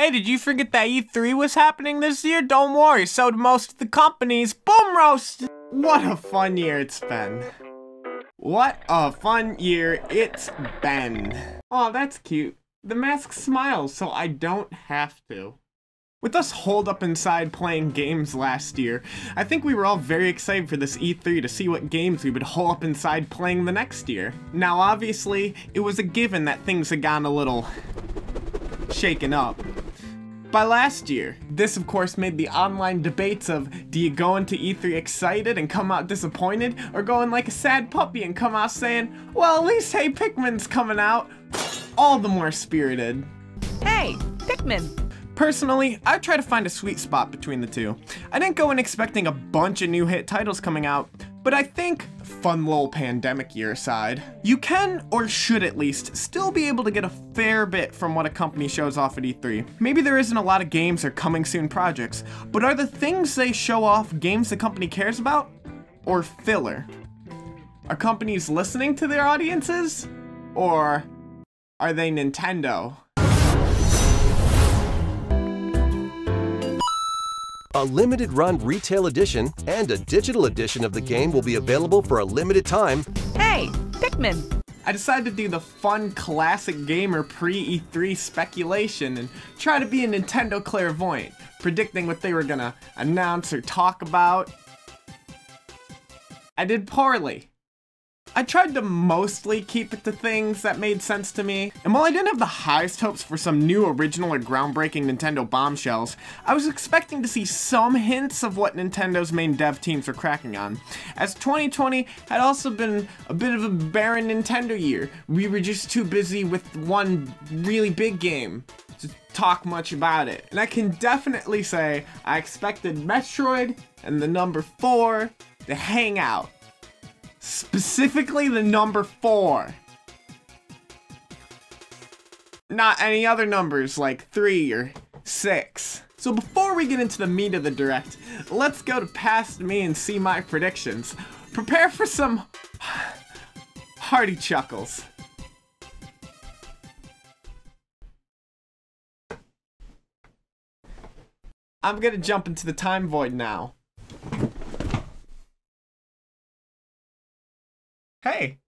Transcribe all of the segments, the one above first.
Hey, did you forget that E3 was happening this year? Don't worry, so did most of the companies. Boom roast! What a fun year it's been. What a fun year it's been. Oh, that's cute. The mask smiles, so I don't have to. With us holed up inside playing games last year, I think we were all very excited for this E3 to see what games we would hole up inside playing the next year. Now obviously, it was a given that things had gone a little shaken up by last year. This of course made the online debates of, do you go into E3 excited and come out disappointed, or go in like a sad puppy and come out saying, well, at least Hey Pikmin's coming out, all the more spirited. Hey, Pikmin! Personally, I try to find a sweet spot between the two. I didn't go in expecting a bunch of new hit titles coming out, but I think, fun little pandemic year aside, you can, or should at least, still be able to get a fair bit from what a company shows off at E3. Maybe there isn't a lot of games or coming soon projects, but are the things they show off games the company cares about? Or filler? Are companies listening to their audiences? Or are they Nintendo? A limited run retail edition and a digital edition of the game will be available for a limited time. Hey, Pikmin! I decided to do the fun classic gamer pre-E3 speculation and try to be a Nintendo clairvoyant, predicting what they were gonna announce or talk about. I did poorly. I tried to mostly keep it to things that made sense to me, and while I didn't have the highest hopes for some new original or groundbreaking Nintendo bombshells, I was expecting to see some hints of what Nintendo's main dev teams were cracking on, as 2020 had also been a bit of a barren Nintendo year. We were just too busy with one really big game to talk much about it, and I can definitely say I expected Metroid and the number 4 to hang out. Specifically the number 4. Not any other numbers like 3 or 6. So before we get into the meat of the direct, let's go to past me and see my predictions. Prepare for some hearty chuckles. I'm gonna jump into the time void now. Hey!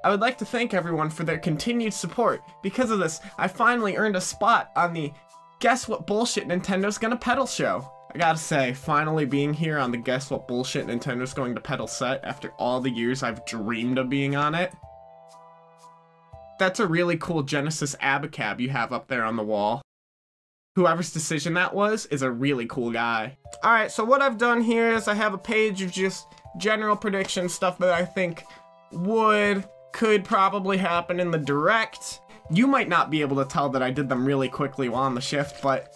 I would like to thank everyone for their continued support. Because of this, I finally earned a spot on the Guess What Bullshit Nintendo's Gonna Pedal show. I gotta say, finally being here on the Guess What Bullshit Nintendo's Going to Pedal set after all the years I've dreamed of being on it. That's a really cool Genesis Abacab you have up there on the wall. Whoever's decision that was is a really cool guy. Alright, so what I've done here is I have a page of just general prediction stuff that I think could probably happen in the direct. You might not be able to tell that I did them really quickly while on the shift, but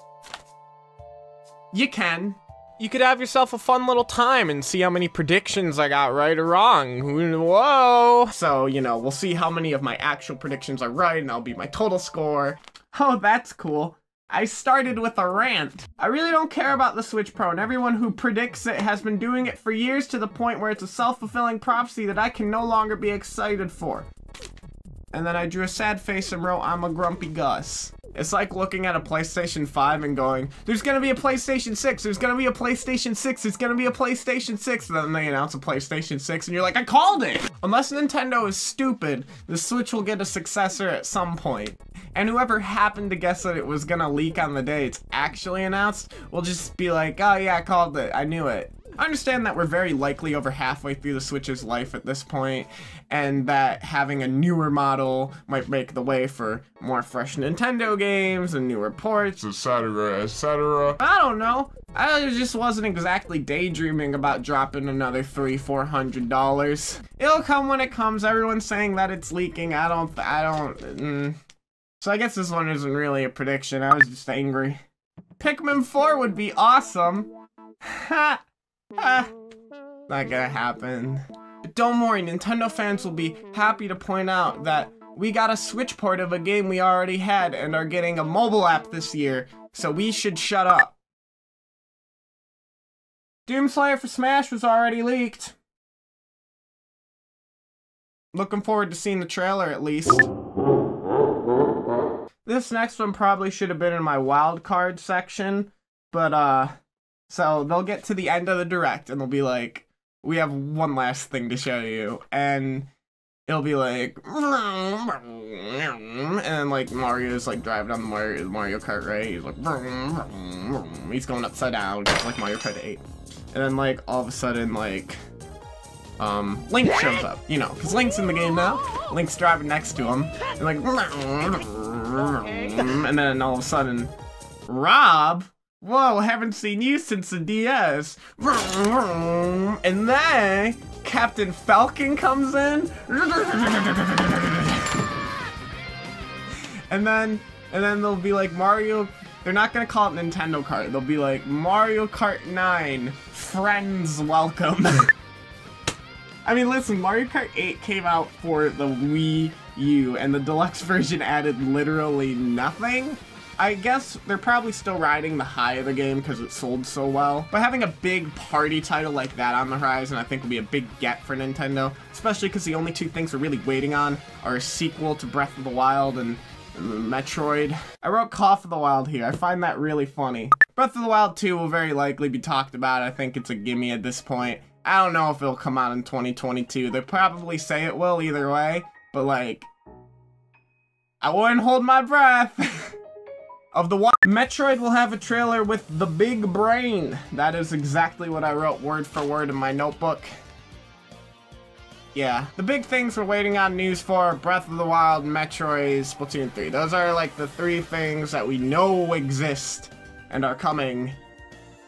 you can. You could have yourself a fun little time and see how many predictions I got right or wrong. Whoa! So, you know, we'll see how many of my actual predictions are right, and that'll be my total score. Oh, that's cool. I started with a rant. I really don't care about the Switch Pro, and everyone who predicts it has been doing it for years to the point where it's a self-fulfilling prophecy that I can no longer be excited for. And then I drew a sad face and wrote, I'm a grumpy Gus. It's like looking at a PlayStation 5 and going, there's gonna be a PlayStation 6, there's gonna be a PlayStation 6, there's gonna be a PlayStation 6, and then they announce a PlayStation 6, and you're like, I called it! Unless Nintendo is stupid, the Switch will get a successor at some point. And whoever happened to guess that it was gonna leak on the day it's actually announced will just be like, oh yeah, I called it, I knew it. I understand that we're very likely over halfway through the Switch's life at this point, and that having a newer model might make the way for more fresh Nintendo games and newer ports, etc., etc. I don't know. I just wasn't exactly daydreaming about dropping another $300-400. It'll come when it comes. Everyone's saying that it's leaking. I don't. So I guess this one isn't really a prediction. I was just angry. Pikmin 4 would be awesome. Ha! Not gonna happen. But don't worry, Nintendo fans will be happy to point out that we got a Switch port of a game we already had and are getting a mobile app this year, so we should shut up. Doomslayer for Smash was already leaked. Looking forward to seeing the trailer at least. This next one probably should have been in my wild card section, but so they'll get to the end of the direct and they'll be like, we have one last thing to show you, and it'll be like, and then like Mario's like driving on the Mario Kart, right? He's like, he's going upside down, just like Mario Kart 8, and then like all of a sudden like Link shows up, you know, because Link's in the game now. Link's driving next to him, and like, and then all of a sudden, Rob, whoa, haven't seen you since the DS. And then Captain Falcon comes in, and then they'll be like Mario. They're not gonna call it Nintendo Kart. They'll be like Mario Kart 9, friends welcome. I mean, listen, Mario Kart 8 came out for the Wii U, and the deluxe version added literally nothing. I guess they're probably still riding the high of the game because it sold so well. But having a big party title like that on the horizon, I think would be a big get for Nintendo. Especially because the only two things we're really waiting on are a sequel to Breath of the Wild and Metroid. I wrote Cough of the Wild here. I find that really funny. Breath of the Wild 2 will very likely be talked about. I think it's a gimme at this point. I don't know if it'll come out in 2022. They probably say it will either way, but like, I wouldn't hold my breath. Of the one, Metroid will have a trailer with the big brain. That is exactly what I wrote word for word in my notebook. Yeah, the big things we're waiting on news for: Breath of the Wild, Metroid, Splatoon 3. Those are like the three things that we know exist and are coming.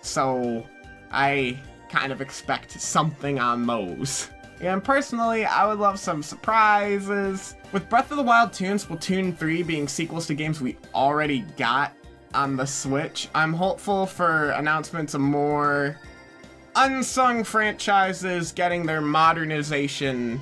So I kind of expect something on those. And personally, I would love some surprises. With Breath of the Wild 2 and Splatoon 3 being sequels to games we already got on the Switch, I'm hopeful for announcements of more unsung franchises getting their modernization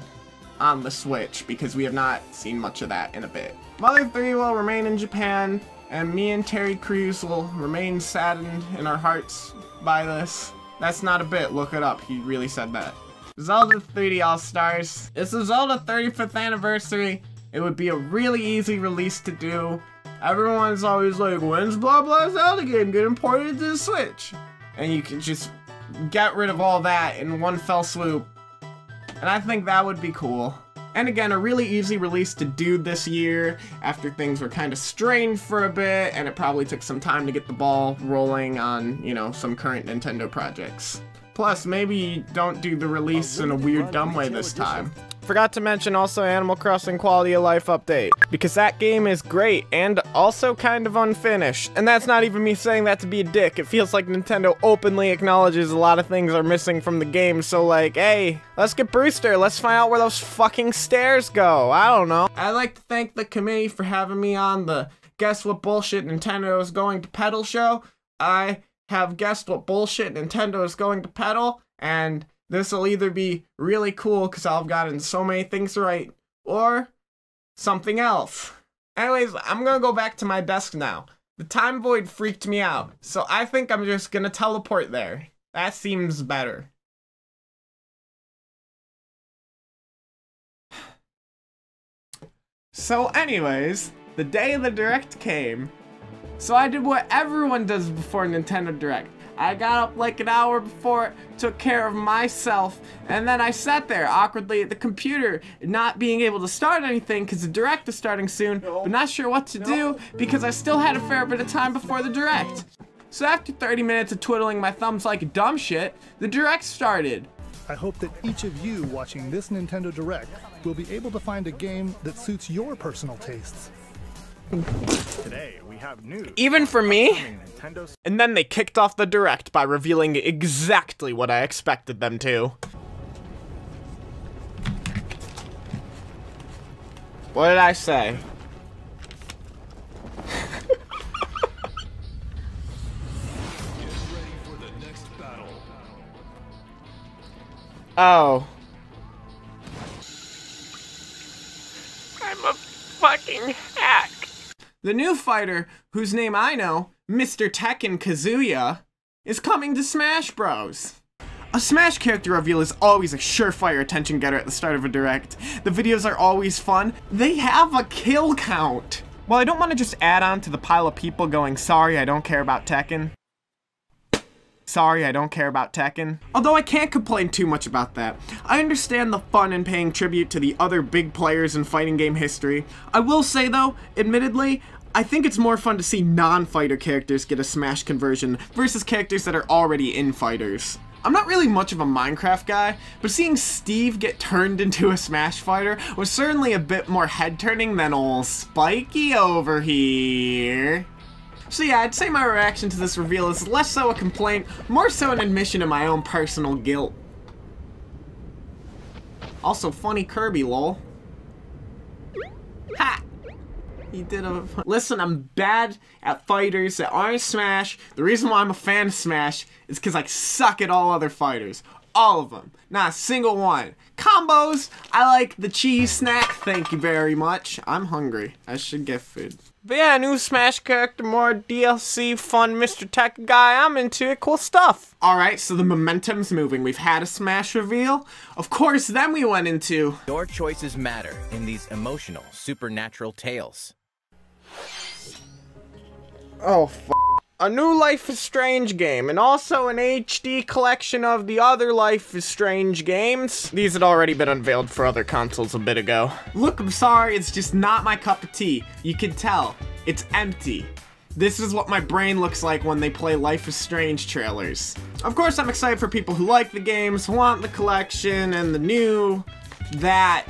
on the Switch, because we have not seen much of that in a bit. Mother 3 will remain in Japan, and me and Terry Crews will remain saddened in our hearts by this. That's not a bit, look it up, he really said that. Zelda 3D All-Stars. It's the Zelda 35th anniversary. It would be a really easy release to do. Everyone's always like, when's blah blah Zelda game getting ported to the Switch? And you can just get rid of all that in one fell swoop. And I think that would be cool. And again, a really easy release to do this year after things were kind of strained for a bit, and it probably took some time to get the ball rolling on, you know, some current Nintendo projects. Plus, maybe you don't do the release in a weird, dumb way this time. Forgot to mention also Animal Crossing Quality of Life update, because that game is great and also kind of unfinished. And that's not even me saying that to be a dick. It feels like Nintendo openly acknowledges a lot of things are missing from the game, so like, hey, let's get Brewster, let's find out where those fucking stairs go. I don't know. I'd like to thank the committee for having me on the Guess What Bullshit Nintendo is Going to Pedal show. I have guessed what bullshit Nintendo is going to pedal, and this will either be really cool because I've gotten so many things right, or something else. Anyways, I'm gonna go back to my desk now. The time void freaked me out, so I think I'm just gonna teleport there. That seems better. So anyways, the day of the Direct came. So I did what everyone does before Nintendo Direct. I got up like an hour before, took care of myself, and then I sat there awkwardly at the computer, not being able to start anything because the Direct is starting soon, but not sure what to do because I still had a fair bit of time before the Direct. So after 30 minutes of twiddling my thumbs like dumb shit, the Direct started. I hope that each of you watching this Nintendo Direct will be able to find a game that suits your personal tastes. Today we have news. Even for me? And then they kicked off the Direct by revealing exactly what I expected them to. What did I say? Oh. I'm a fucking hack. The new fighter, whose name I know, Mr. Tekken Kazuya, is coming to Smash Bros. A Smash character reveal is always a surefire attention getter at the start of a Direct. The videos are always fun. They have a kill count. Well, I don't want to just add on to the pile of people going, sorry, I don't care about Tekken. Sorry, I don't care about Tekken. Although I can't complain too much about that. I understand the fun in paying tribute to the other big players in fighting game history. I will say though, admittedly, I think it's more fun to see non-fighter characters get a Smash conversion versus characters that are already in fighters. I'm not really much of a Minecraft guy, but seeing Steve get turned into a Smash fighter was certainly a bit more head-turning than old Spiky over here. So yeah, I'd say my reaction to this reveal is less so a complaint, more so an admission of my own personal guilt. Also, funny Kirby, lol. Ha! He did a... Listen, I'm bad at fighters that aren't Smash. The reason why I'm a fan of Smash is because I suck at all other fighters. All of them. Not a single one. Combos! I like the cheese snack, thank you very much. I'm hungry. I should get food. But yeah, new Smash character, more DLC, fun Mr. Tech guy. I'm into it. Cool stuff. Alright, so the momentum's moving. We've had a Smash reveal. Of course, then we went into... Your choices matter in these emotional, supernatural tales. Oh, f***. A new Life is Strange game, and also an HD collection of the other Life is Strange games. These had already been unveiled for other consoles a bit ago. Look, I'm sorry, it's just not my cup of tea. You can tell. It's empty. This is what my brain looks like when they play Life is Strange trailers. Of course, I'm excited for people who like the games, want the collection, and the new... that...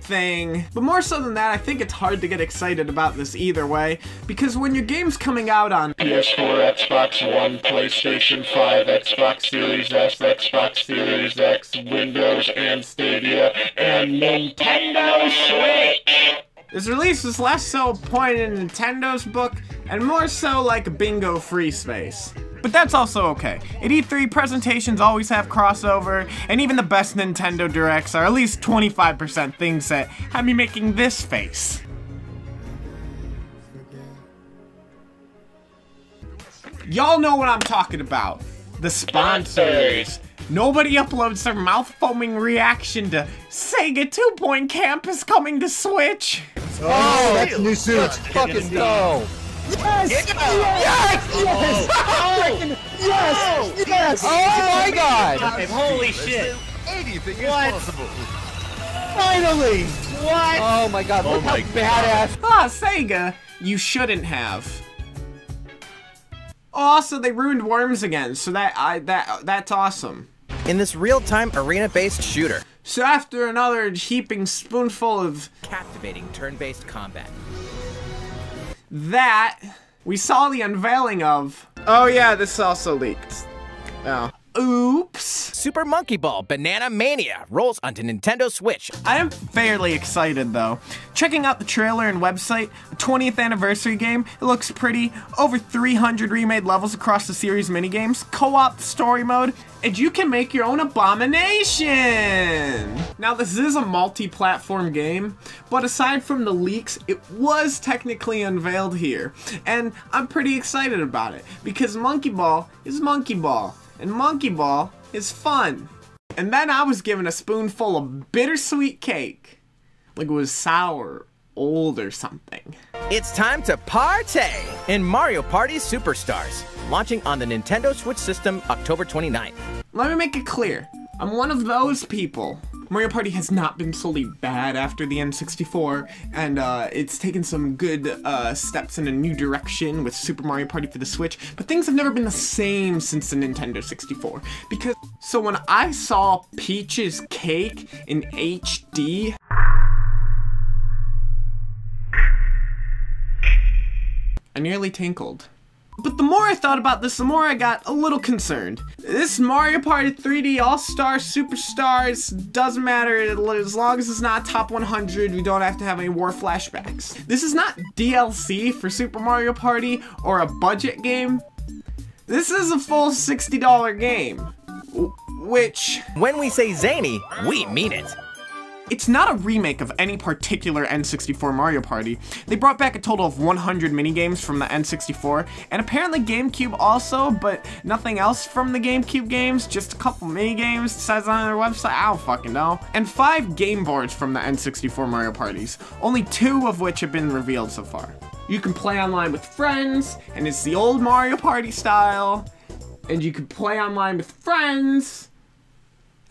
thing. But more so than that, I think it's hard to get excited about this either way, because when your game's coming out on PS4, Xbox One, PlayStation 5, Xbox Series S, Xbox Series X, Windows, and Stadia, and Nintendo Switch! This release is less so a point in Nintendo's book, and more so like a bingo free space. But that's also okay. At E3, presentations always have crossover, and even the best Nintendo Directs are at least 25% things that have me making this face. Y'all know what I'm talking about. The sponsors. Nobody uploads their mouth-foaming reaction to Sega 2 Point Camp is coming to Switch. Oh, that's new suit. Let's fucking go. Yes! Yes! Yes! Yes! Yes! Yes! Oh my god! Holy shit! Anything What? is possible. Finally! What? Oh my god, look how badass. Ah, Sega, you shouldn't have. Oh, so they ruined Worms again, so that's awesome. In this real-time arena-based shooter, So after another heaping spoonful of captivating turn-based combat. that, we saw the unveiling of... Oh yeah, this also leaked. Oh. Oops. Super Monkey Ball Banana Mania rolls onto Nintendo Switch. I am fairly excited though. Checking out the trailer and website, a 20th anniversary game, it looks pretty, over 300 remade levels across the series minigames, co-op story mode, and you can make your own abomination! Now this is a multi-platform game, but aside from the leaks, it was technically unveiled here, and I'm pretty excited about it, because Monkey Ball is Monkey Ball. And Monkey Ball is fun. And then I was given a spoonful of bittersweet cake. Like it was sour, old or something. It's time to partay in Mario Party Superstars, launching on the Nintendo Switch system October 29th. Let me make it clear. I'm one of those people. Mario Party has not been solely bad after the N64, and it's taken some good steps in a new direction with Super Mario Party for the Switch, but things have never been the same since the Nintendo 64. Because, so when I saw Peach's Cake in HD, I nearly tinkled. But the more I thought about this, the more I got a little concerned. This Mario Party 3D All-Star Superstars doesn't matter as long as it's not top 100, we don't have to have any war flashbacks. This is not DLC for Super Mario Party or a budget game. This is a full $60 game, which... When we say zany, we mean it. It's not a remake of any particular N64 Mario Party. They brought back a total of 100 minigames from the N64, and apparently GameCube also, but nothing else from the GameCube games, just a couple minigames, it says on their website, I don't fucking know. And 5 game boards from the N64 Mario Parties, only 2 of which have been revealed so far. You can play online with friends, and it's the old Mario Party style, and you can play online with friends,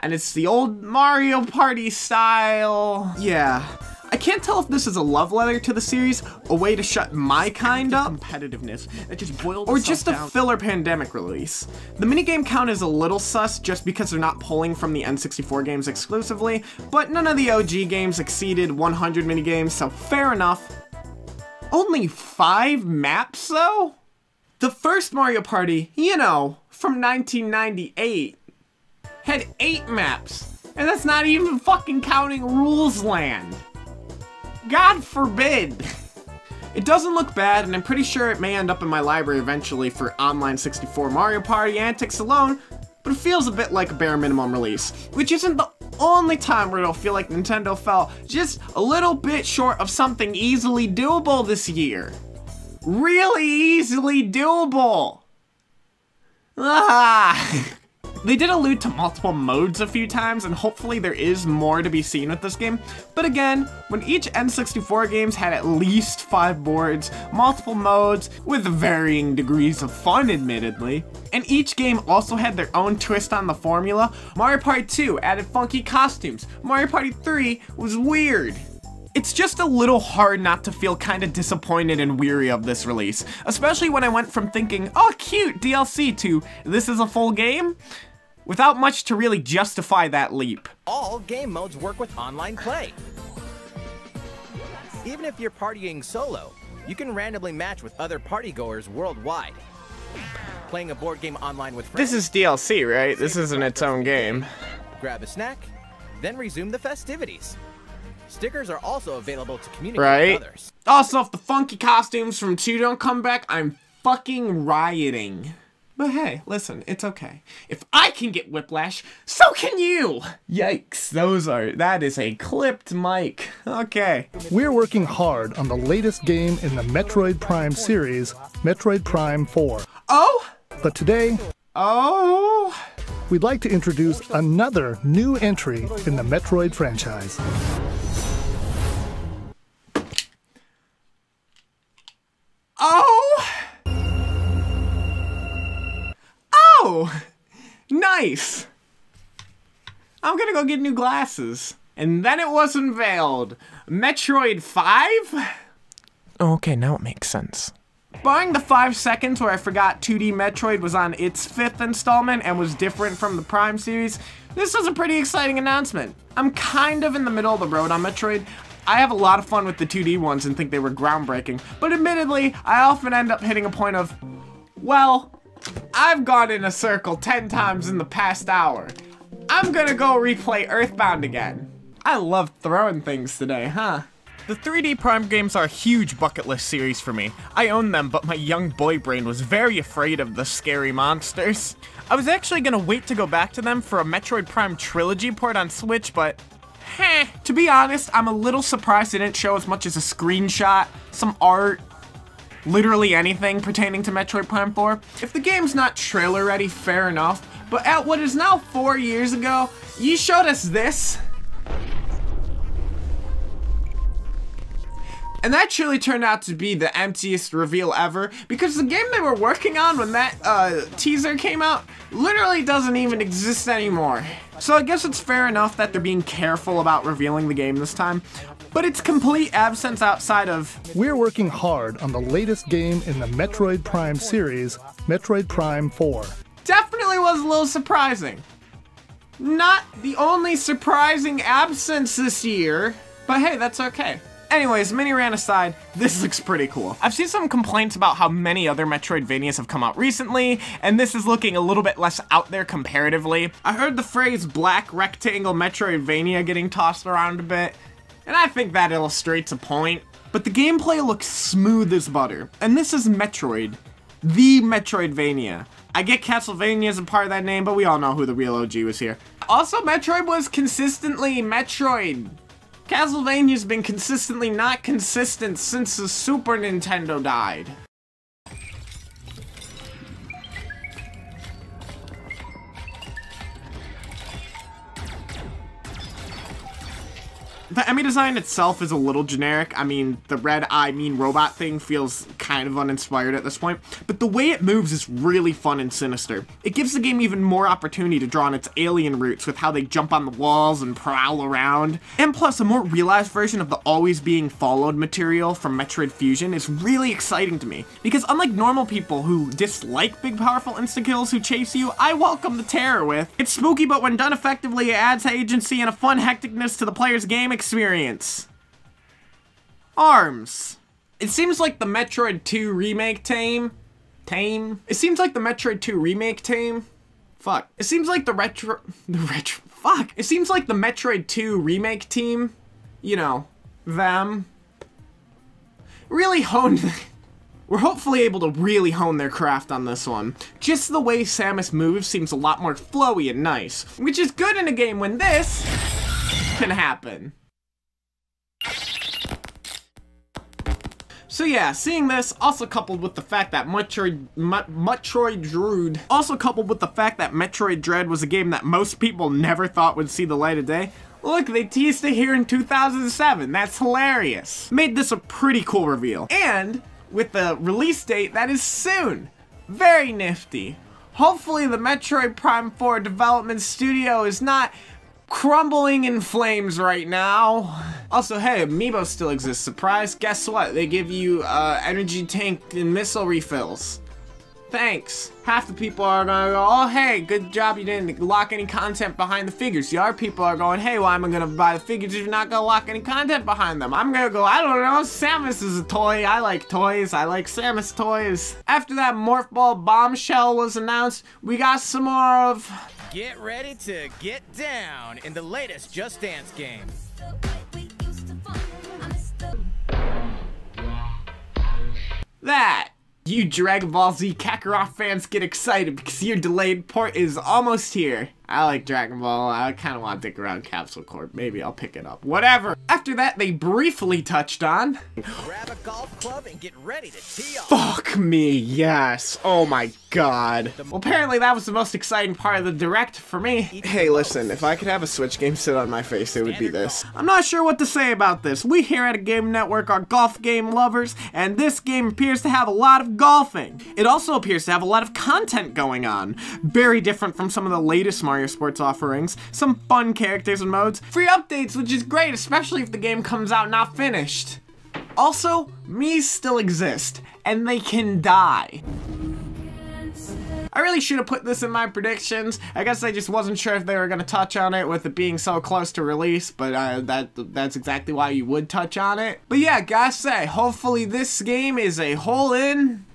and it's the old Mario Party style. Yeah. I can't tell if this is a love letter to the series, a way to shut my kind up, competitiveness that just boiled or just a filler pandemic release. The minigame count is a little sus just because they're not pulling from the N64 games exclusively, but none of the OG games exceeded 100 minigames, so fair enough. Only 5 maps though? The first Mario Party, you know, from 1998, had 8 maps, and that's not even fucking counting Rules Land. God forbid. It doesn't look bad, and I'm pretty sure it may end up in my library eventually for online 64 Mario Party antics alone, but it feels a bit like a bare minimum release, which isn't the only time where it'll feel like Nintendo fell just a little bit short of something easily doable this year. Really easily doable. Ah. They did allude to multiple modes a few times, and hopefully there is more to be seen with this game. But again, when each N64 games had at least 5 boards, multiple modes, with varying degrees of fun admittedly, and each game also had their own twist on the formula, Mario Party 2 added funky costumes, Mario Party 3 was weird. It's just a little hard not to feel kinda disappointed and weary of this release, especially when I went from thinking, oh cute, DLC, to this is a full game? Without much to really justify that leap. All game modes work with online play. Even if you're partying solo, you can randomly match with other partygoers worldwide. Playing a board game online with friends. This is DLC, right? This isn't its own game. Grab a snack, then resume the festivities. Stickers are also available to communicate with others. Also, if the funky costumes from 2 don't come back, I'm fucking rioting. But hey, listen, it's okay. If I can get whiplash, so can you! Yikes, that is a clipped mic. Okay. We're working hard on the latest game in the Metroid Prime series, Metroid Prime 4. Oh? But today, we'd like to introduce another new entry in the Metroid franchise. Oh, nice. I'm gonna go get new glasses. And then it was unveiled. Metroid 5? Okay, now it makes sense. Barring the 5 seconds where I forgot 2D Metroid was on its 5th installment and was different from the Prime series, this was a pretty exciting announcement. I'm kind of in the middle of the road on Metroid. I have a lot of fun with the 2D ones and think they were groundbreaking, but admittedly, I often end up hitting a point of, well, I've gone in a circle 10 times in the past hour. I'm gonna go replay Earthbound again. I love throwing things today, huh? The 3D Prime games are a huge bucket list series for me. I own them, but my young boy brain was very afraid of the scary monsters. I was actually gonna wait to go back to them for a Metroid Prime Trilogy port on Switch, but to be honest, I'm a little surprised they didn't show as much as a screenshot, some art, literally anything pertaining to Metroid Prime 4. If the game's not trailer ready, fair enough, but at what is now 4 years ago, you showed us this. And that truly turned out to be the emptiest reveal ever, because the game they were working on when that teaser came out literally doesn't even exist anymore. So I guess it's fair enough that they're being careful about revealing the game this time, but its complete absence outside of... We're working hard on the latest game in the Metroid Prime series, Metroid Prime 4. Definitely was a little surprising. Not the only surprising absence this year, but hey, that's okay. Anyways, mini rant aside, this looks pretty cool. I've seen some complaints about how many other Metroidvanias have come out recently, and this is looking a little bit less out there comparatively. I heard the phrase black rectangle Metroidvania getting tossed around a bit, and I think that illustrates a point. But the gameplay looks smooth as butter, and this is Metroid, the Metroidvania. I get Castlevania as a part of that name, but we all know who the real OG was here. Also, Metroid was consistently Metroid. Castlevania's been consistently not consistent since the Super Nintendo died. The enemy design itself is a little generic. I mean, the red eye mean robot thing feels kind of uninspired at this point, but the way it moves is really fun and sinister. It gives the game even more opportunity to draw on its alien roots with how they jump on the walls and prowl around. And plus, a more realized version of the always being followed material from Metroid Fusion is really exciting to me, because unlike normal people who dislike big powerful insta-kills who chase you, I welcome the terror with. It's spooky, but when done effectively, it adds agency and a fun hecticness to the player's game experience. ARMS. It seems like the Metroid 2 remake tame. It seems like the Metroid 2 remake tame. Fuck. It seems like It seems like the Metroid 2 remake team, you know, them, really honed. We're hopefully able to really hone their craft on this one. Just the way Samus moves seems a lot more flowy and nice, which is good in a game when this can happen. So yeah, seeing this, also coupled with the fact that Metroid Dread was a game that most people never thought would see the light of day. Look, they teased it here in 2007. That's hilarious. Made this a pretty cool reveal. And with the release date that is soon. Very nifty. Hopefully the Metroid Prime 4 development studio is not crumbling in flames right now. Also, hey, Amiibo still exists. Surprise, guess what? They give you energy tank and missile refills. Thanks. Half the people are gonna go, oh hey, good job you didn't lock any content behind the figures. The other people are going, hey, why am I gonna buy the figures if you're not gonna lock any content behind them? I'm gonna go, I don't know, Samus is a toy. I like toys. I like Samus toys. After that Morph Ball bombshell was announced, we got some more of... Get ready to get down in the latest Just Dance game. That. You Dragon Ball Z Kakarot fans get excited because your delayed port is almost here. I like Dragon Ball. I kind of want to dick around Capsule Corp. Maybe I'll pick it up. Whatever. After that, they briefly touched on... Grab a golf club and get ready to tee off. Fuck me, yes. Oh my god. Well, apparently that was the most exciting part of the Direct for me. Hey, listen, if I could have a Switch game sit on my face, it would be this. I'm not sure what to say about this. We here at A Game Network are golf game lovers, and this game appears to have a lot of golfing. It also appears to have a lot of content going on. Very different from some of the latest Mario Sports offerings, some fun characters and modes, free updates, which is great, especially if the game comes out not finished. Also, Miis still exist, and they can die. I really should have put this in my predictions. I guess I just wasn't sure if they were going to touch on it with it being so close to release, but that's exactly why you would touch on it. But yeah, gotta say, hopefully this game is a hole-in...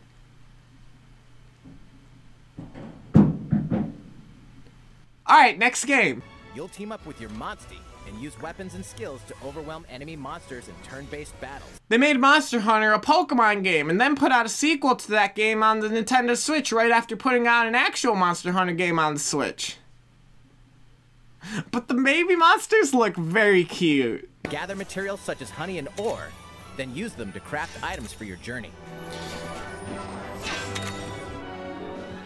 Alright, next game. You'll team up with your Monster and use weapons and skills to overwhelm enemy monsters in turn-based battles. They made Monster Hunter a Pokemon game and then put out a sequel to that game on the Nintendo Switch right after putting out an actual Monster Hunter game on the Switch. But the baby monsters look very cute. Gather materials such as honey and ore, then use them to craft items for your journey.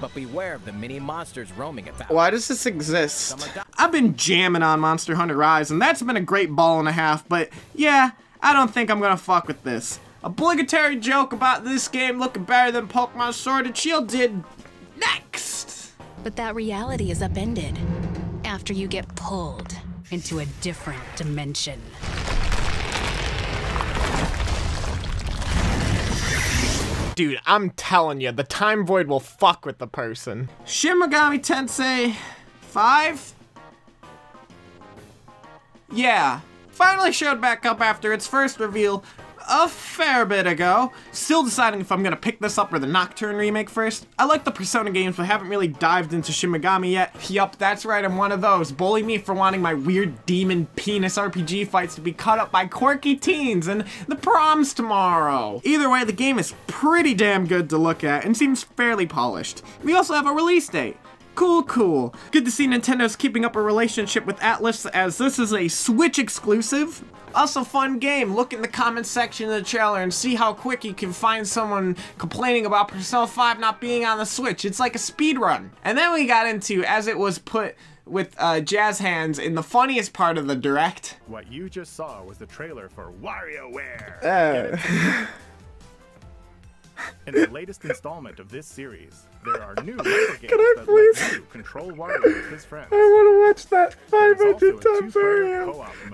But beware of the mini monsters roaming about. Why does this exist? I've been jamming on Monster Hunter Rise, and that's been a great ball and a half, but yeah, I don't think I'm gonna fuck with this. Obligatory joke about this game looking better than Pokemon Sword and Shield did. Next! But that reality is upended after you get pulled into a different dimension. Dude, I'm telling you, the time void will fuck with the person. Shin Megami Tensei 5? Yeah, finally showed back up after its first reveal a fair bit ago. Still deciding if I'm gonna pick this up or the Nocturne remake first. I like the Persona games, but haven't really dived into Shin Megami yet. Yup, that's right, I'm one of those. Bully me for wanting my weird demon penis RPG fights to be cut up by quirky teens and the prom's tomorrow. Either way, the game is pretty damn good to look at and seems fairly polished. We also have a release date. Cool, cool. Good to see Nintendo's keeping up a relationship with Atlus, as this is a Switch exclusive. Also, fun game. Look in the comments section of the trailer and see how quick you can find someone complaining about Persona 5 not being on the Switch. It's like a speed run. And then we got into, as it was put with jazz hands, in the funniest part of the direct. What you just saw was the trailer for WarioWare. In the latest installment of this series, there are new micro games that let you control Wario with his friends. I want to watch that 500 times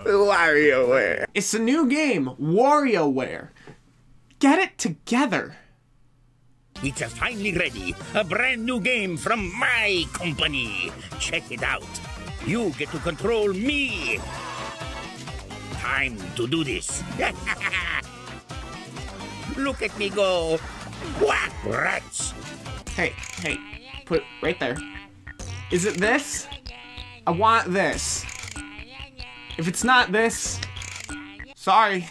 WarioWare. It's a new game, WarioWare. Get it together. It's finally ready. A brand new game from my company. Check it out. You get to control me. Time to do this. Look at me go. Whack, rats. Hey, put it right there. Is it this? I want this. If it's not this, sorry.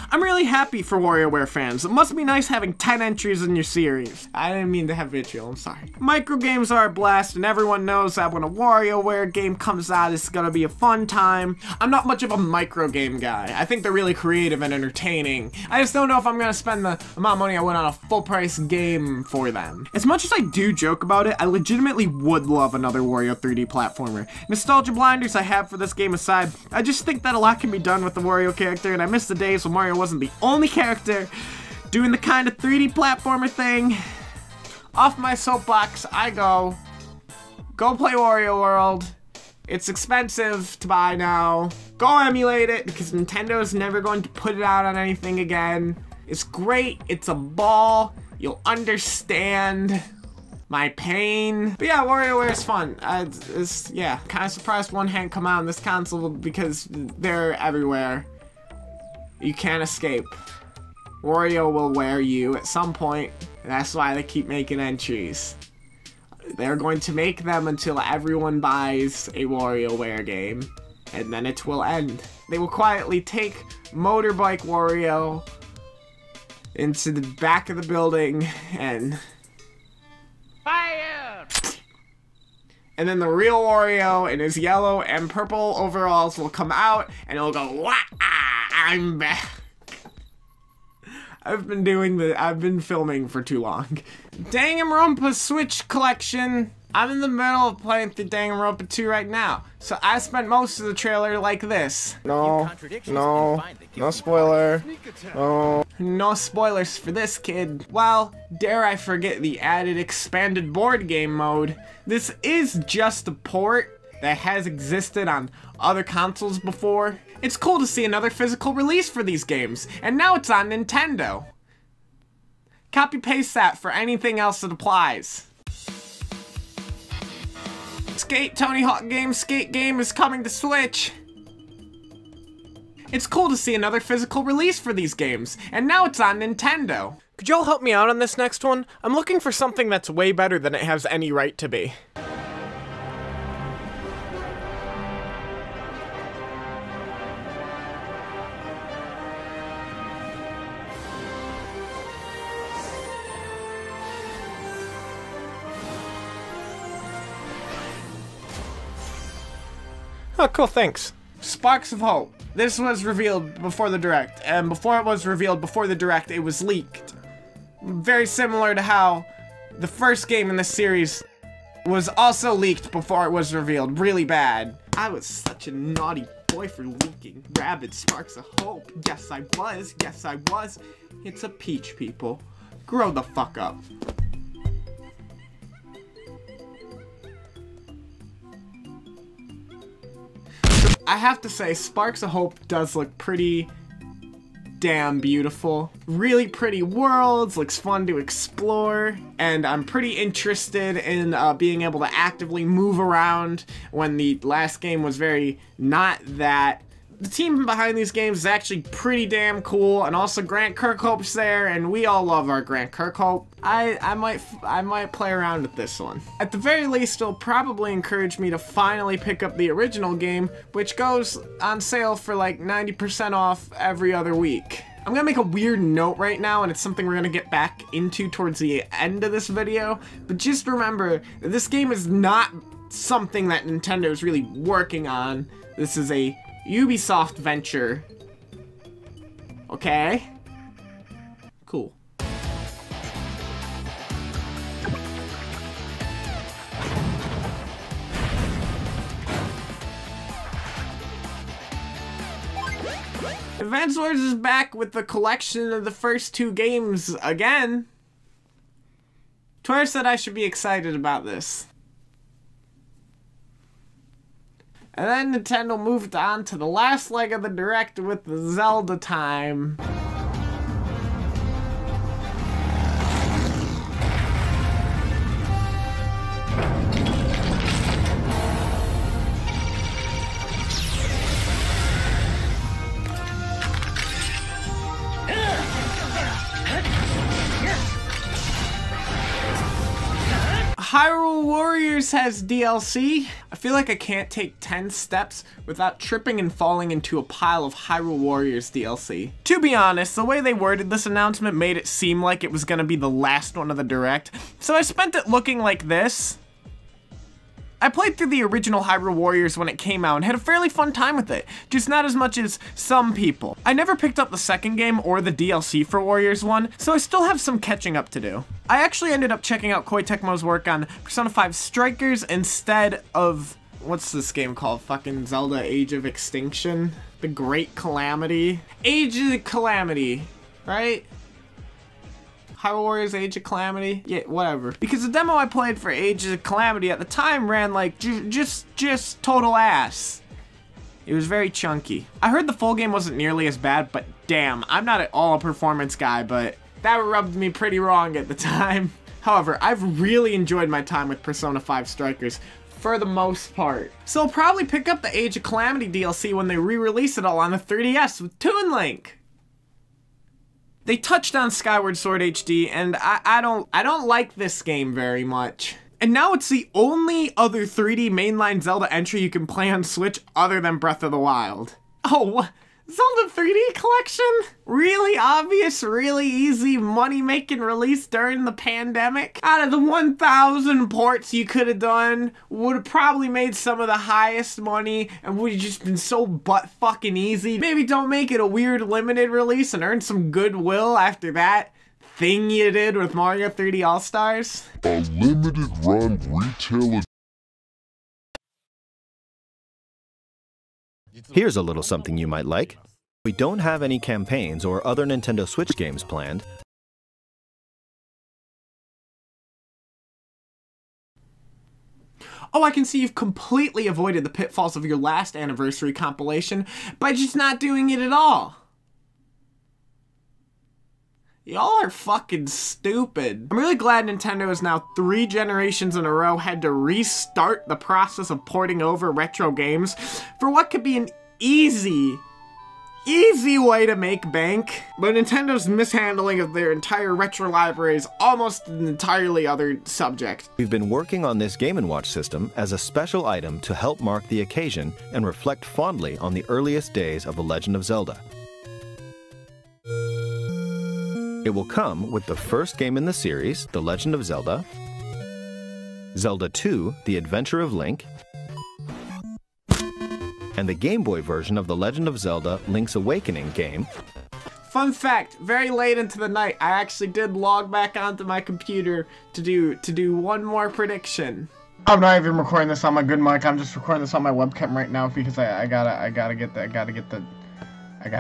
I'm really happy for WarioWare fans. It must be nice having 10 entries in your series. I didn't mean to have vitriol, I'm sorry. Micro games are a blast, and everyone knows that when a WarioWare game comes out, it's gonna be a fun time. I'm not much of a micro game guy. I think they're really creative and entertaining. I just don't know if I'm gonna spend the amount of money I would on a full price game for them. As much as I do joke about it, I legitimately would love another Wario 3D platformer. Nostalgia blinders I have for this game aside, I just think that a lot can be done with the Wario character, and I miss the days when Mario wasn't the only character doing the kind of 3D platformer thing. Off my soapbox I go. Go play Wario World. It's expensive to buy now. Go emulate it, because Nintendo is never going to put it out on anything again. It's great. It's a ball. You'll understand my pain. But yeah, WarioWare is fun. Yeah, kind of surprised one hadn't come out on this console because they're everywhere. You can't escape. Wario will wear you at some point, and that's why they keep making entries. They're going to make them until everyone buys a WarioWare game, and then it will end. They will quietly take Motorbike Wario into the back of the building and... Fire! And then the real Wario in his yellow and purple overalls will come out, and it'll go, wah! I'm back. I've been filming for too long. Danganronpa Switch Collection. I'm in the middle of playing through Danganronpa 2 right now, so I spent most of the trailer like this. No spoiler. No spoilers for this kid. Well, dare I forget the added expanded board game mode. This is just a port that has existed on other consoles before. It's cool to see another physical release for these games, and now it's on Nintendo. Copy-paste that for anything else that applies. Skate Tony Hawk game skate game is coming to Switch. It's cool to see another physical release for these games, and now it's on Nintendo. Could y'all help me out on this next one? I'm looking for something that's way better than it has any right to be. Oh, cool, thanks. Sparks of Hope. This was revealed before the Direct, and before it was revealed before the Direct, it was leaked. Very similar to how the first game in the series was also leaked before it was revealed. Really bad. I was such a naughty boy for leaking Rabid Sparks of Hope. Yes, I was. Yes, I was. It's a peach, people. Grow the fuck up. I have to say, Sparks of Hope does look pretty damn beautiful. Really pretty worlds, looks fun to explore, and I'm pretty interested in being able to actively move around when the last game was very not that. The team behind these games is actually pretty damn cool, and also Grant Kirkhope's there, and we all love our Grant Kirkhope. I might play around with this one. At the very least, it'll probably encourage me to finally pick up the original game, which goes on sale for like 90% off every other week. I'm gonna make a weird note right now, and it's something we're gonna get back into towards the end of this video, but just remember that this game is not something that Nintendo is really working on. This is a Ubisoft venture. Okay? Cool. Advance Wars is back with the collection of the first 2 games again. Twitter said I should be excited about this. And then Nintendo moved on to the last leg of the Direct with the Zelda time. Hyrule Warriors has DLC. I feel like I can't take 10 steps without tripping and falling into a pile of Hyrule Warriors DLC. To be honest, the way they worded this announcement made it seem like it was gonna be the last one of the Direct, so I spent it looking like this. I played through the original Hyrule Warriors when it came out and had a fairly fun time with it, just not as much as some people. I never picked up the second game or the DLC for Warriors 1, so I still have some catching up to do. I actually ended up checking out Koei Tecmo's work on Persona 5 Strikers instead of, what's this game called? Fucking Zelda Age of Extinction? The Great Calamity? Age of Calamity, right? Hyrule Warriors Age of Calamity? Yeah, whatever. Because the demo I played for Age of Calamity at the time ran like just total ass. It was very chunky. I heard the full game wasn't nearly as bad, but damn, I'm not at all a performance guy, but that rubbed me pretty wrong at the time. However, I've really enjoyed my time with Persona 5 Strikers for the most part. So I'll probably pick up the Age of Calamity DLC when they re-release it all on the 3DS with Toon Link. They touched on Skyward Sword HD, and I don't like this game very much. And now it's the only other 3D mainline Zelda entry you can play on Switch other than Breath of the Wild. Oh, Zelda 3D Collection? Really obvious, really easy money-making release during the pandemic? Out of the 1,000 ports you could have done, would have probably made some of the highest money and would have just been so butt-fucking easy. Maybe don't make it a weird limited release and earn some goodwill after that thing you did with Mario 3D All-Stars. A limited run retail. Here's a little something you might like. We don't have any campaigns or other Nintendo Switch games planned. Oh, I can see you've completely avoided the pitfalls of your last anniversary compilation by just not doing it at all. Y'all are fucking stupid. I'm really glad Nintendo has now 3 generations in a row had to restart the process of porting over retro games for what could be an easy way to make bank. But Nintendo's mishandling of their entire retro library is almost an entirely other subject. We've been working on this Game & Watch system as a special item to help mark the occasion and reflect fondly on the earliest days of The Legend of Zelda. It will come with the first game in the series, The Legend of Zelda, Zelda 2, The Adventure of Link, and the Game Boy version of The Legend of Zelda Link's Awakening game. Fun fact, very late into the night, I actually did log back onto my computer to do one more prediction. I'm not even recording this on my good mic, I'm just recording this on my webcam right now because I gotta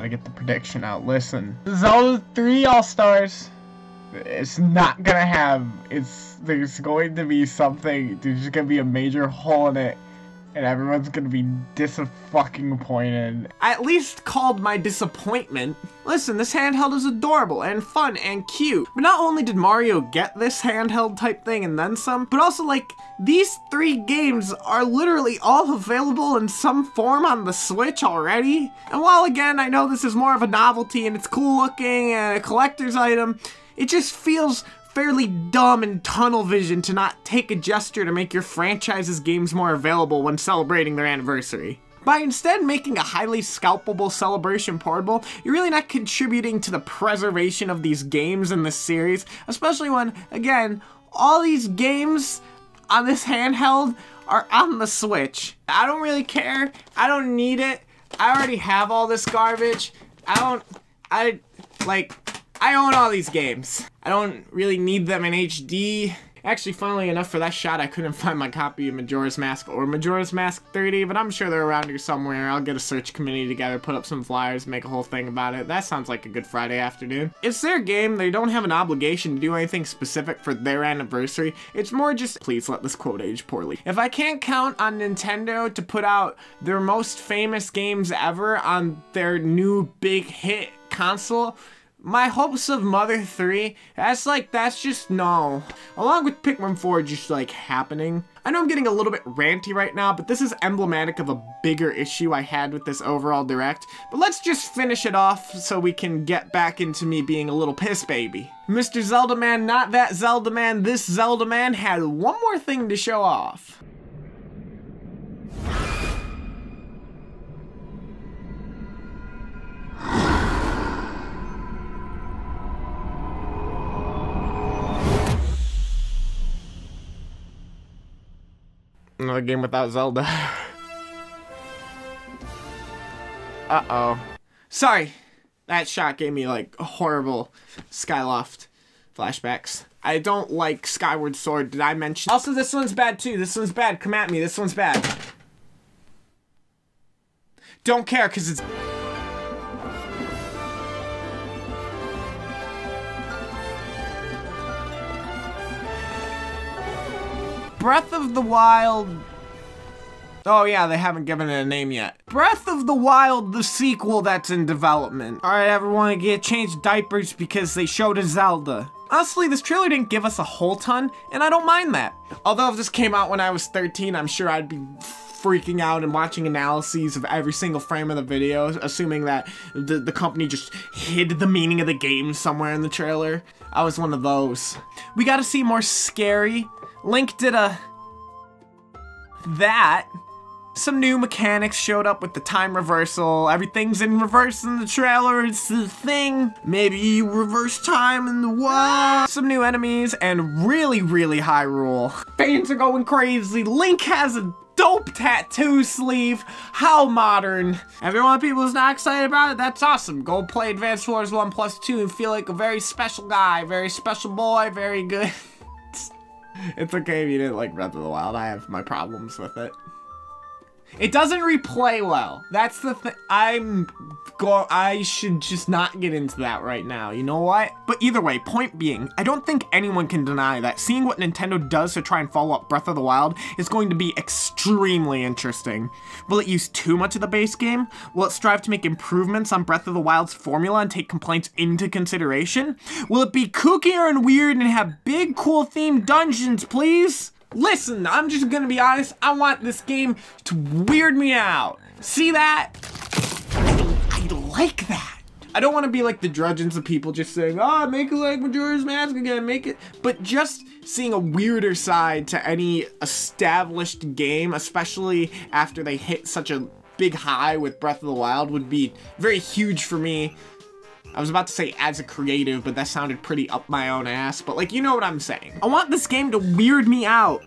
get the prediction out. Listen, Zelda 3 All-Stars, it's not gonna have, there's going to be something, there's gonna be a major hole in it, and everyone's gonna be disappointed. I at least called my disappointment. Listen, this handheld is adorable and fun and cute, but not only did Mario get this handheld type thing and then some, but also like, these 3 games are literally all available in some form on the Switch already. And while again, I know this is more of a novelty and it's cool looking and a collector's item, it just feels fairly dumb and tunnel vision to not take a gesture to make your franchise's games more available when celebrating their anniversary. By instead making a highly scalpable Celebration portable, you're really not contributing to the preservation of these games in this series, especially when, again, all these games on this handheld are on the Switch. I don't really care. I don't need it. I already have all this garbage. I own all these games. I don't really need them in HD. Actually, funnily enough, for that shot, I couldn't find my copy of Majora's Mask or Majora's Mask 3D, but I'm sure they're around here somewhere. I'll get a search committee together, put up some flyers, make a whole thing about it. That sounds like a good Friday afternoon. It's their game. They don't have an obligation to do anything specific for their anniversary. It's more just, please let this quote age poorly. If I can't count on Nintendo to put out their most famous games ever on their new big hit console, my hopes of Mother 3, that's just no. Along with Pikmin 4 just like happening. I know I'm getting a little bit ranty right now, but this is emblematic of a bigger issue I had with this overall direct. But let's just finish it off so we can get back into me being a little piss baby. Mr. Zelda Man, not that Zelda Man, this Zelda Man had one more thing to show off. Another game without Zelda. Uh-oh. Sorry. That shot gave me, like, horrible Skyloft flashbacks. I don't like Skyward Sword. Did I mention? Also, this one's bad, too. This one's bad. Come at me. This one's bad. Don't care, because it's... Breath of the Wild... Oh yeah, they haven't given it a name yet. Breath of the Wild, the sequel that's in development. Alright, everyone get changed diapers because they showed a Zelda. Honestly, this trailer didn't give us a whole ton, and I don't mind that. Although if this came out when I was 13, I'm sure I'd be freaking out and watching analyses of every single frame of the video, assuming that the company just hid the meaning of the game somewhere in the trailer. I was one of those. We gotta see more scary. Link did that. Some new mechanics showed up with the time reversal. Everything's in reverse in the trailer. It's the thing. Maybe reverse time in the what? Some new enemies and really, really high roll. Fans are going crazy. Link has a dope tattoo sleeve. How modern. Everyone, people who's not excited about it, that's awesome. Go play Advance Wars 1+2 and feel like a very special guy, very special boy, very good. It's okay if you didn't like Breath of the Wild. I have my problems with it. It doesn't replay well. That's the thing. I should just not get into that right now. You know what? But either way, point being, I don't think anyone can deny that seeing what Nintendo does to try and follow up Breath of the Wild is going to be extremely interesting. Will it use too much of the base game? Will it strive to make improvements on Breath of the Wild's formula and take complaints into consideration? Will it be kookier and weird and have big, cool themed dungeons, please? Listen, I'm just gonna be honest, I want this game to weird me out. See that? I like that. I don't want to be like the drudgeons of people just saying, oh, make it like Majora's Mask again, make it. But just seeing a weirder side to any established game, especially after they hit such a big high with Breath of the Wild, would be very huge for me. I was about to say as a creative, but that sounded pretty up my own ass, but like, you know what I'm saying. I want this game to weird me out.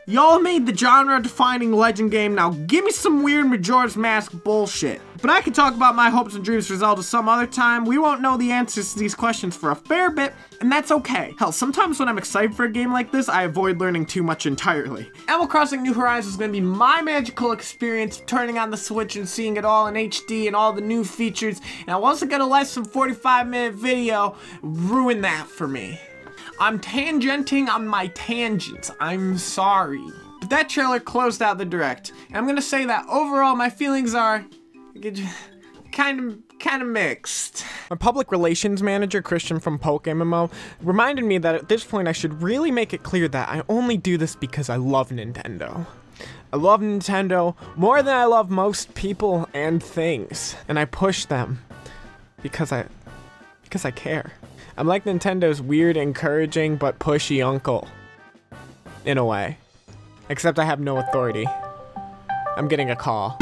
Y'all made the genre-defining legend game, now give me some weird Majora's Mask bullshit. But I could talk about my hopes and dreams for Zelda some other time. We won't know the answers to these questions for a fair bit, and that's okay. Hell, sometimes when I'm excited for a game like this, I avoid learning too much entirely. Animal Crossing New Horizons is going to be my magical experience, turning on the Switch and seeing it all in HD and all the new features, and I wasn't going to let some 45-minute video ruin that for me. I'm tangenting on my tangents, I'm sorry. But that trailer closed out the direct, and I'm gonna say that overall my feelings are kind of mixed. My public relations manager, Christian from PokeMMO, reminded me that at this point I should really make it clear that I only do this because I love Nintendo. I love Nintendo more than I love most people and things, and I push them because I care. I'm like Nintendo's weird, encouraging, but pushy uncle. In a way. Except I have no authority. I'm getting a call.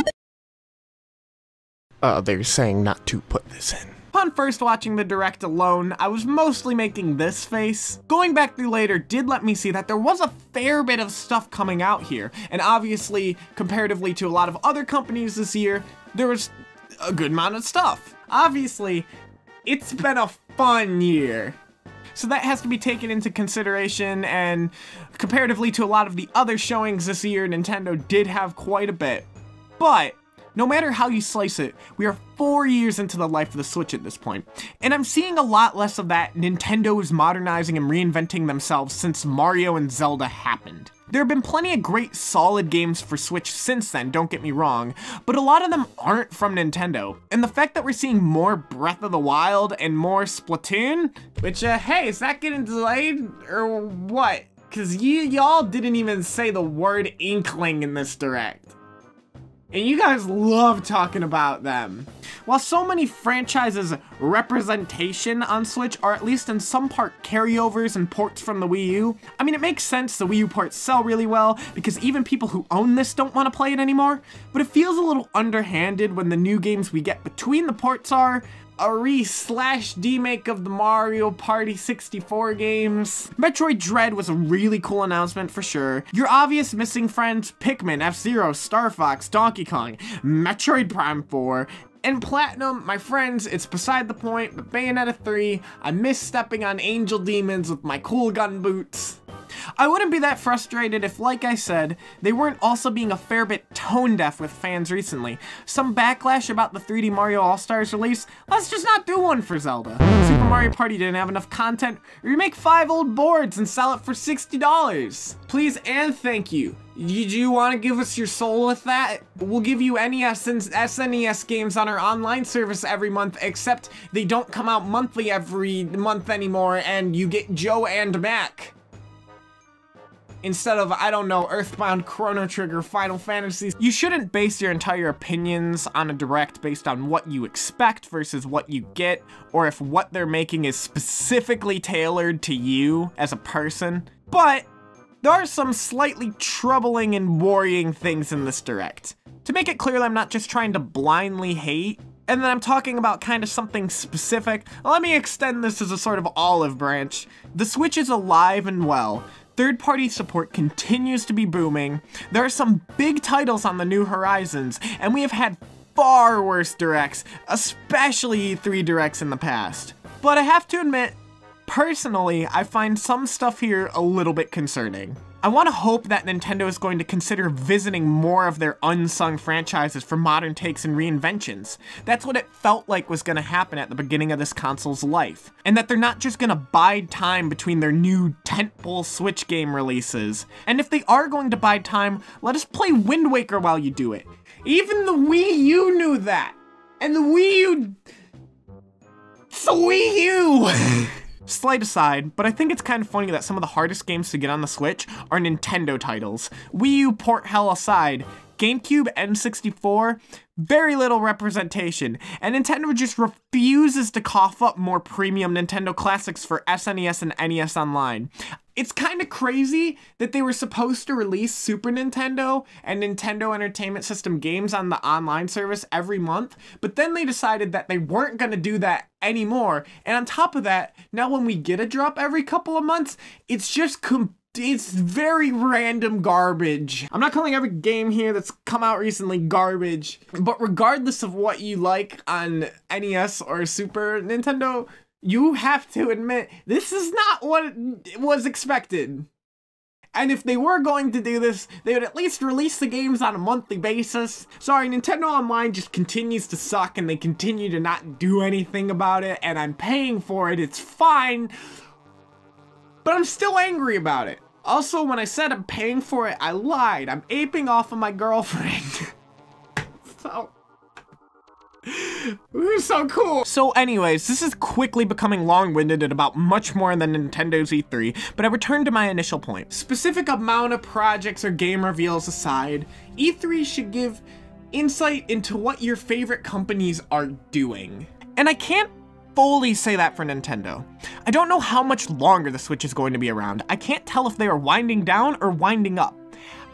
They're saying not to put this in. Upon first watching the Direct alone, I was mostly making this face. Going back through later did let me see that there was a fair bit of stuff coming out here, and obviously, comparatively to a lot of other companies this year, there was a good amount of stuff. Obviously, it's been a fun year. So that has to be taken into consideration, and comparatively to a lot of the other showings this year, Nintendo did have quite a bit. But no matter how you slice it, we are 4 years into the life of the Switch at this point, and I'm seeing a lot less of that Nintendo is modernizing and reinventing themselves since Mario and Zelda happened. There have been plenty of great solid games for Switch since then, don't get me wrong, but a lot of them aren't from Nintendo. And the fact that we're seeing more Breath of the Wild and more Splatoon, which, hey, is that getting delayed or what? Cause y'all didn't even say the word Inkling in this Direct. And you guys love talking about them. While so many franchises' representation on Switch are at least in some part carryovers and ports from the Wii U, I mean, it makes sense the Wii U ports sell really well because even people who own this don't want to play it anymore, but it feels a little underhanded when the new games we get between the ports are a re/demake of the Mario Party 64 games. Metroid Dread was a really cool announcement for sure. Your obvious missing friends, Pikmin, F-Zero, Star Fox, Donkey Kong, Metroid Prime 4, and Platinum, my friends, it's beside the point, but Bayonetta 3, I miss stepping on angel demons with my cool gun boots. I wouldn't be that frustrated if, like I said, they weren't also being a fair bit tone-deaf with fans recently. Some backlash about the 3D Mario All-Stars release, let's just not do one for Zelda. Super Mario Party didn't have enough content, remake 5 old boards and sell it for $60. Please and thank you. Do you want to give us your soul with that? We'll give you NES and SNES games on our online service every month, except they don't come out monthly every month anymore, and you get Joe and Mac instead of, I don't know, Earthbound, Chrono Trigger, Final Fantasy. You shouldn't base your entire opinions on a Direct based on what you expect versus what you get, or if what they're making is specifically tailored to you as a person. But there are some slightly troubling and worrying things in this Direct. To make it clear that I'm not just trying to blindly hate, and then I'm talking about kind of something specific, let me extend this as a sort of olive branch. The Switch is alive and well. Third-party support continues to be booming. There are some big titles on the new horizons, and we have had far worse Directs, especially E3 Directs in the past. But I have to admit, personally, I find some stuff here a little bit concerning. I want to hope that Nintendo is going to consider visiting more of their unsung franchises for modern takes and reinventions. That's what it felt like was going to happen at the beginning of this console's life. And that they're not just going to bide time between their new tentpole Switch game releases. And if they are going to bide time, let us play Wind Waker while you do it. Even the Wii U knew that. And the Wii U... It's the Wii U! Slight aside, but I think it's kind of funny that some of the hardest games to get on the Switch are Nintendo titles. Wii U port hell aside, GameCube, N64, very little representation, and Nintendo just refuses to cough up more premium Nintendo classics for SNES and NES Online. It's kind of crazy that they were supposed to release Super Nintendo and Nintendo Entertainment System games on the online service every month, but then they decided that they weren't going to do that anymore, and on top of that, now when we get a drop every couple of months, it's just it's very random garbage. I'm not calling every game here that's come out recently garbage, but regardless of what you like on NES or Super Nintendo, you have to admit, this is not what was expected. And if they were going to do this, they would at least release the games on a monthly basis. Sorry, Nintendo Online just continues to suck and they continue to not do anything about it, and I'm paying for it, it's fine. But I'm still angry about it. Also, when I said I'm paying for it, I lied. I'm aping off of my girlfriend. We're so cool. So anyways, this is quickly becoming long-winded and about much more than Nintendo's E3, but I return to my initial point. Specific amount of projects or game reveals aside, E3 should give insight into what your favorite companies are doing. And I can't fully say that for Nintendo. I don't know how much longer the Switch is going to be around. I can't tell if they are winding down or winding up.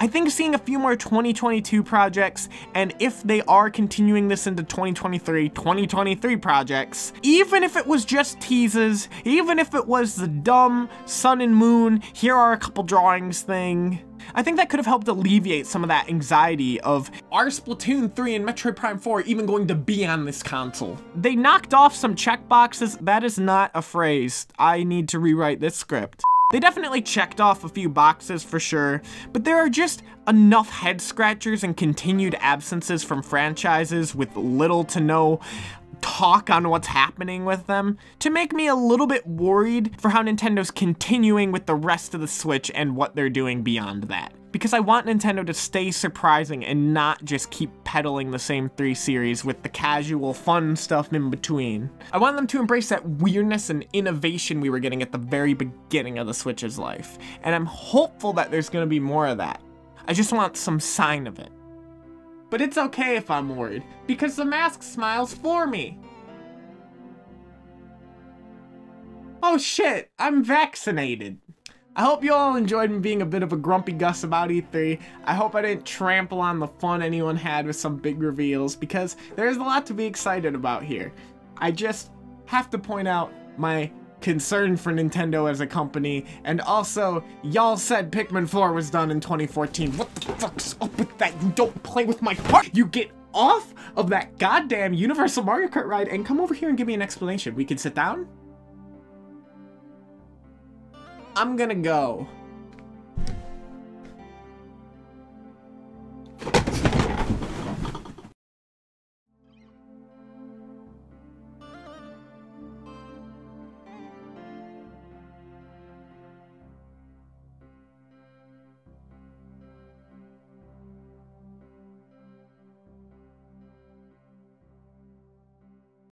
I think seeing a few more 2022 projects, and if they are continuing this into 2023 projects, even if it was just teases, even if it was the dumb sun and moon, here are a couple drawings thing, I think that could have helped alleviate some of that anxiety of, are Splatoon 3 and Metroid Prime 4 even going to be on this console? They knocked off some checkboxes. That is not a phrase. I need to rewrite this script. They definitely checked off a few boxes for sure, but there are just enough head scratchers and continued absences from franchises with little to no talk on what's happening with them to make me a little bit worried for how Nintendo's continuing with the rest of the Switch and what they're doing beyond that. Because I want Nintendo to stay surprising and not just keep peddling the same 3 series with the casual fun stuff in between. I want them to embrace that weirdness and innovation we were getting at the very beginning of the Switch's life. And I'm hopeful that there's gonna be more of that. I just want some sign of it. But it's okay if I'm worried, because the mask smiles for me. Oh shit, I'm vaccinated. I hope you all enjoyed me being a bit of a grumpy Gus about E3. I hope I didn't trample on the fun anyone had with some big reveals, because there's a lot to be excited about here. I just have to point out my concern for Nintendo as a company, and also, y'all said Pikmin 4 was done in 2014. What the fuck's up with that? You don't play with my heart! You get off of that goddamn Universal Mario Kart ride and come over here and give me an explanation. We can sit down? I'm gonna go.